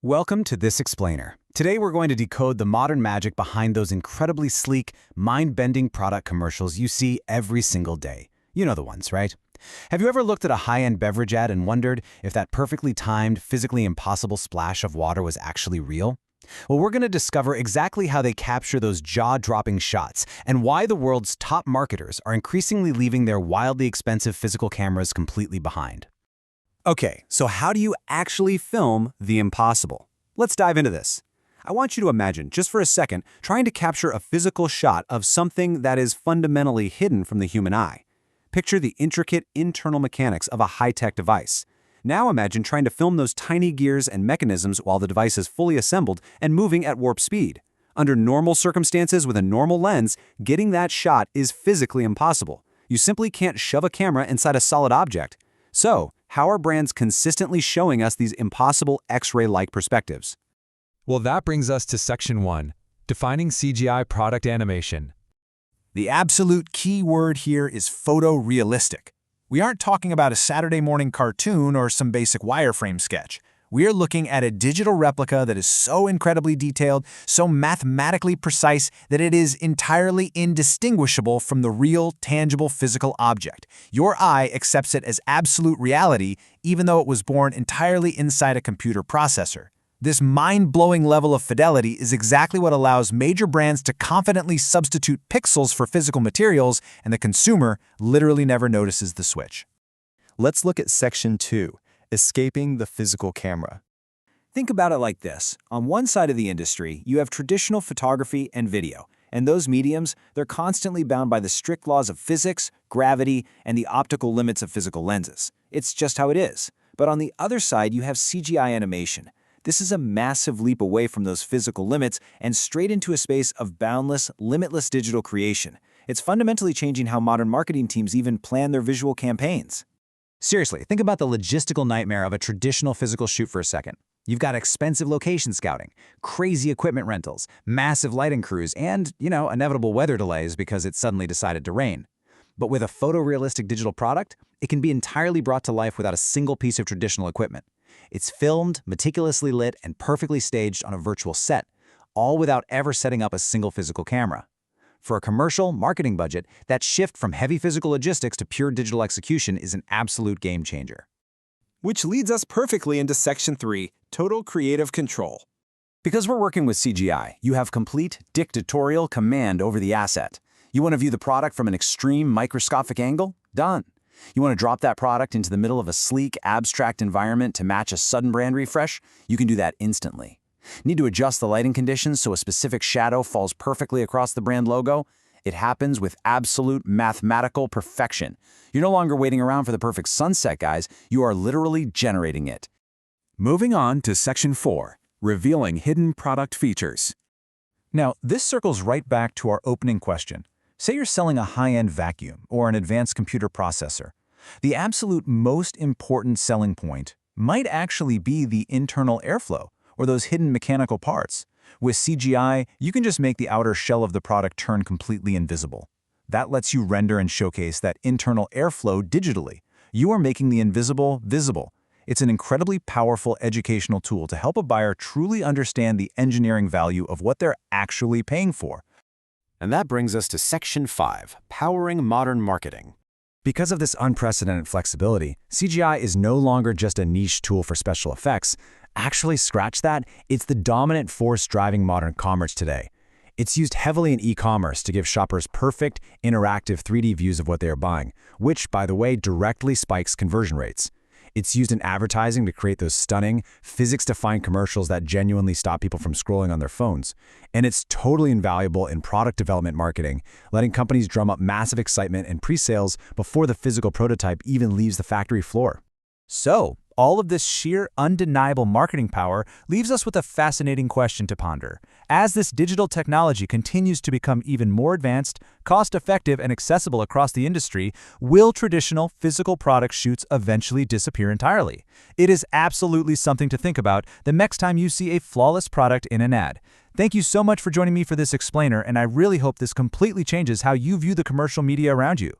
Welcome to This Explainer. Today we're going to decode the modern magic behind those incredibly sleek, mind-bending product commercials you see every single day. You know the ones, right? Have you ever looked at a high-end beverage ad and wondered if that perfectly timed, physically impossible splash of water was actually real? Well, we're going to discover exactly how they capture those jaw-dropping shots and why the world's top marketers are increasingly leaving their wildly expensive physical cameras completely behind. Okay, so how do you actually film the impossible? Let's dive into this. I want you to imagine, just for a second, trying to capture a physical shot of something that is fundamentally hidden from the human eye. Picture the intricate internal mechanics of a high-tech device. Now imagine trying to film those tiny gears and mechanisms while the device is fully assembled and moving at warp speed. Under normal circumstances with a normal lens, getting that shot is physically impossible. You simply can't shove a camera inside a solid object. So, how are brands consistently showing us these impossible X-ray-like perspectives? Well, that brings us to Section 1, Defining CGI Product Animation. The absolute key word here is photorealistic. We aren't talking about a Saturday morning cartoon or some basic wireframe sketch. We are looking at a digital replica that is so incredibly detailed, so mathematically precise that it is entirely indistinguishable from the real, tangible physical object. Your eye accepts it as absolute reality, even though it was born entirely inside a computer processor. This mind-blowing level of fidelity is exactly what allows major brands to confidently substitute pixels for physical materials, and the consumer literally never notices the switch. Let's look at Section 2, Escaping the Physical Camera. Think about it like this. On one side of the industry, you have traditional photography and video. And those mediums, they're constantly bound by the strict laws of physics, gravity, and the optical limits of physical lenses. It's just how it is. But on the other side, you have CGI animation. This is a massive leap away from those physical limits and straight into a space of boundless, limitless digital creation. It's fundamentally changing how modern marketing teams even plan their visual campaigns. Seriously, think about the logistical nightmare of a traditional physical shoot for a second. You've got expensive location scouting, crazy equipment rentals, massive lighting crews, and, inevitable weather delays because it suddenly decided to rain. But with a photorealistic digital product, it can be entirely brought to life without a single piece of traditional equipment. It's filmed, meticulously lit, and perfectly staged on a virtual set, all without ever setting up a single physical camera. For a commercial marketing budget, that shift from heavy physical logistics to pure digital execution is an absolute game changer. Which leads us perfectly into Section 3, Total Creative Control. Because we're working with CGI, you have complete dictatorial command over the asset. You want to view the product from an extreme microscopic angle? Done. You want to drop that product into the middle of a sleek, abstract environment to match a sudden brand refresh? You can do that instantly. Need to adjust the lighting conditions so a specific shadow falls perfectly across the brand logo? It happens with absolute mathematical perfection. You're no longer waiting around for the perfect sunset, guys. You are literally generating it. Moving on to Section 4, Revealing Hidden Product Features. Now, this circles right back to our opening question. Say you're selling a high-end vacuum or an advanced computer processor. The absolute most important selling point might actually be the internal airflow, or those hidden mechanical parts. With CGI, you can just make the outer shell of the product turn completely invisible. That lets you render and showcase that internal airflow digitally. You are making the invisible visible. It's an incredibly powerful educational tool to help a buyer truly understand the engineering value of what they're actually paying for. And that brings us to Section 5, Powering Modern Marketing. Because of this unprecedented flexibility, CGI is no longer just a niche tool for special effects. Actually, scratch that, it's the dominant force driving modern commerce today. It's used heavily in e-commerce to give shoppers perfect, interactive 3D views of what they are buying, which, by the way, directly spikes conversion rates. It's used in advertising to create those stunning, physics-defined commercials that genuinely stop people from scrolling on their phones. And it's totally invaluable in product development marketing, letting companies drum up massive excitement and pre-sales before the physical prototype even leaves the factory floor. So, all of this sheer, undeniable marketing power leaves us with a fascinating question to ponder. As this digital technology continues to become even more advanced, cost-effective, and accessible across the industry, will traditional physical product shoots eventually disappear entirely? It is absolutely something to think about the next time you see a flawless product in an ad. Thank you so much for joining me for this explainer, and I really hope this completely changes how you view the commercial media around you.